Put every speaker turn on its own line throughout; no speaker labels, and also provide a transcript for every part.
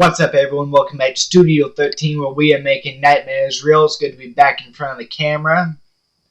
What's up, everyone? Welcome back to Studio 13, where we are making nightmares real. It's good to be back in front of the camera.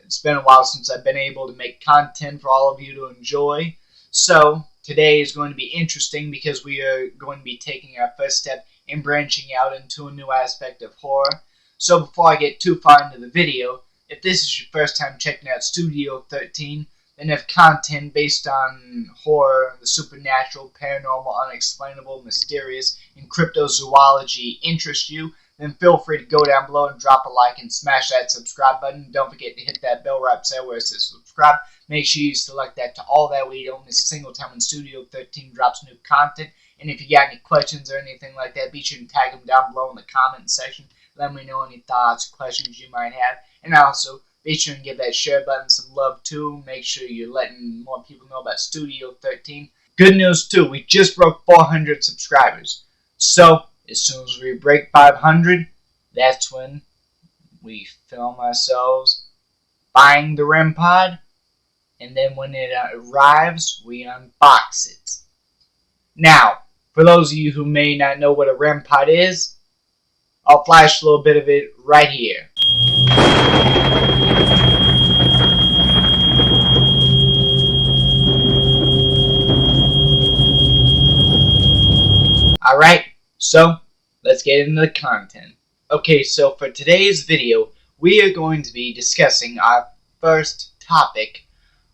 It's been a while since I've been able to make content for all of you to enjoy. So, today is going to be interesting because we are going to be taking our first step in branching out into a new aspect of horror. So, before I get too far into the video, if this is your first time checking out Studio 13, and if content based on horror, the supernatural, paranormal, unexplainable, mysterious, and cryptozoology interests you, then feel free to go down below and drop a like and smash that subscribe button. Don't forget to hit that bell right beside where it says subscribe. Make sure you select that to all, that way you don't miss a single time when Studio 13 drops new content. And if you got any questions or anything like that, be sure to tag them down below in the comment section. Let me know any thoughts, questions you might have. And also, be sure and give that share button some love too. Make sure you're letting more people know about Studio 13. Good news too, we just broke 400 subscribers. So, as soon as we break 500, that's when we film ourselves buying the REM pod. And then when it arrives, we unbox it. Now, for those of you who may not know what a REM pod is, I'll flash a little bit of it right here. Alright, so let's get into the content. Okay, so for today's video, we are going to be discussing our first topic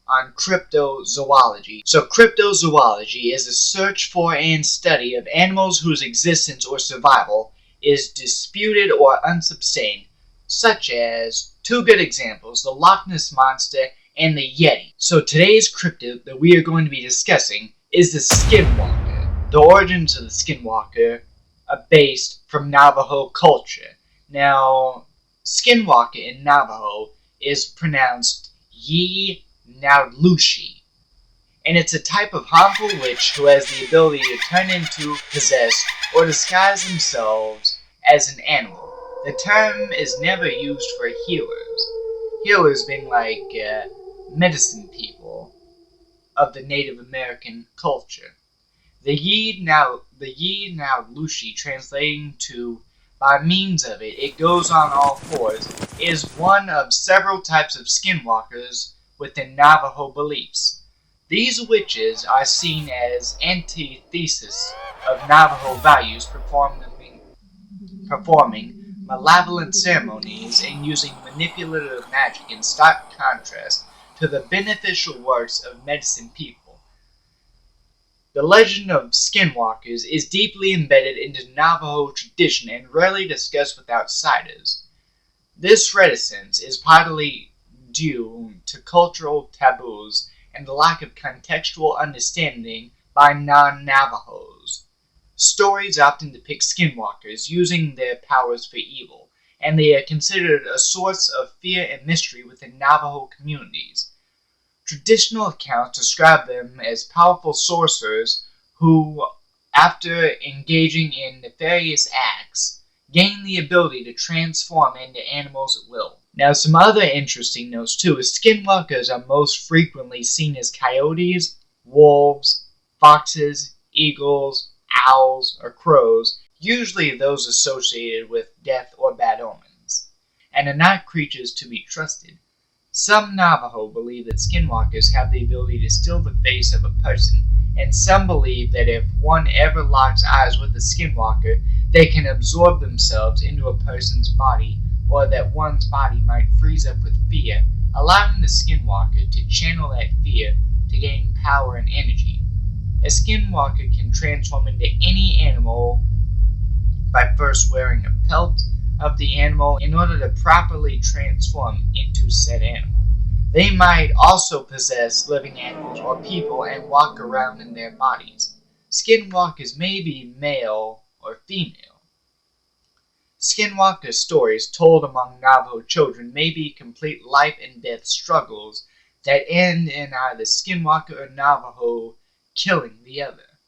on cryptozoology. So cryptozoology is a search for and study of animals whose existence or survival is disputed or unsubstantiated, such as two good examples, the Loch Ness Monster and the Yeti. So today's cryptid that we are going to be discussing is the Skinwalker. The origins of the Skinwalker are based from Navajo culture. Now, Skinwalker in Navajo is pronounced Ye-Naulushi, and it's a type of harmful witch who has the ability to turn into, possess, or disguise themselves as an animal. The term is never used for healers. Healers being like medicine people of the Native American culture. The Ye-Naulushi, translating to by means of it, it goes on all fours, is one of several types of skinwalkers within Navajo beliefs. These witches are seen as antithesis of Navajo values, performing malevolent ceremonies and using manipulative magic in stark contrast to the beneficial works of medicine people. The legend of skinwalkers is deeply embedded into Navajo tradition and rarely discussed with outsiders. This reticence is partly due to cultural taboos and the lack of contextual understanding by non-Navajos. Stories often depict skinwalkers using their powers for evil, and they are considered a source of fear and mystery within Navajo communities. Traditional accounts describe them as powerful sorcerers who, after engaging in nefarious acts, gain the ability to transform into animals at will. Now, some other interesting notes too is skinwalkers are most frequently seen as coyotes, wolves, foxes, eagles, owls, or crows, usually those associated with death or bad omens, and are not creatures to be trusted. Some Navajo believe that skinwalkers have the ability to steal the face of a person, and some believe that if one ever locks eyes with a skinwalker, they can absorb themselves into a person's body, or that one's body might freeze up with fear, allowing the skinwalker to channel that fear to gain power and energy. A skinwalker can transform into any animal by first wearing a pelt of the animal in order to properly transform into said animal. They might also possess living animals or people and walk around in their bodies. Skinwalkers may be male or female. Skinwalker stories told among Navajo children may be complete life and death struggles that end in either Skinwalker or Navajo killing the other,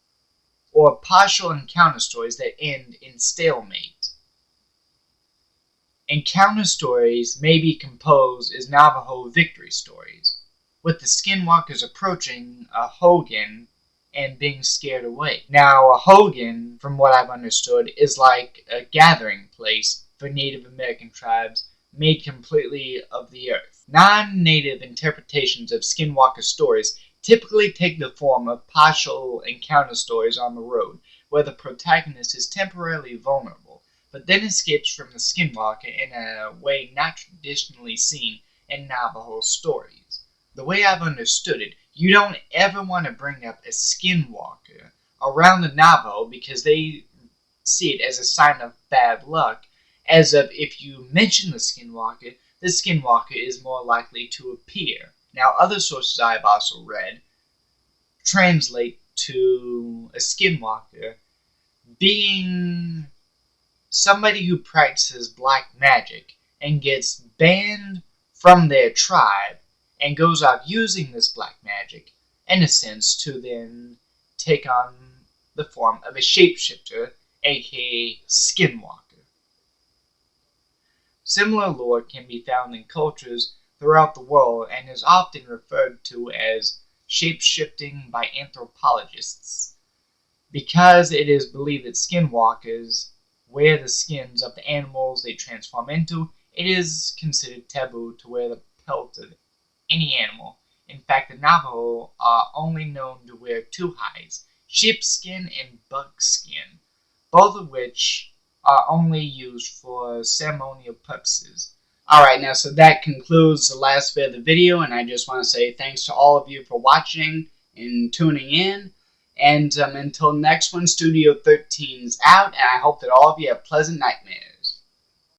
or partial encounter stories that end in stalemate. Encounter stories may be composed as Navajo victory stories, with the skinwalkers approaching a hogan and being scared away. Now, Hogan, from what I've understood, is like a gathering place for Native American tribes made completely of the earth. Non-native interpretations of Skinwalker stories typically take the form of partial encounter stories on the road, where the protagonist is temporarily vulnerable, but then escapes from the Skinwalker in a way not traditionally seen in Navajo stories. The way I've understood it, you don't ever want to bring up a Skinwalker around the Navajo because they see it as a sign of bad luck, as of if you mention the Skinwalker is more likely to appear. Now, other sources I've also read translate to a Skinwalker being somebody who practices black magic and gets banned from their tribe and goes out using this black magic, in a sense, to then take on the form of a shapeshifter, aka Skinwalker. Similar lore can be found in cultures throughout the world and is often referred to as shape-shifting by anthropologists, because it is believed that skinwalkers wear the skins of the animals they transform into. It is considered taboo to wear the pelt of any animal. In fact, the Navajo are only known to wear two hides, sheepskin and buckskin, both of which are only used for ceremonial purposes. Alright, now so that concludes the last bit of the video, and I just want to say thanks to all of you for watching and tuning in. And until next one, Studio 13's out, and I hope that all of you have pleasant nightmares.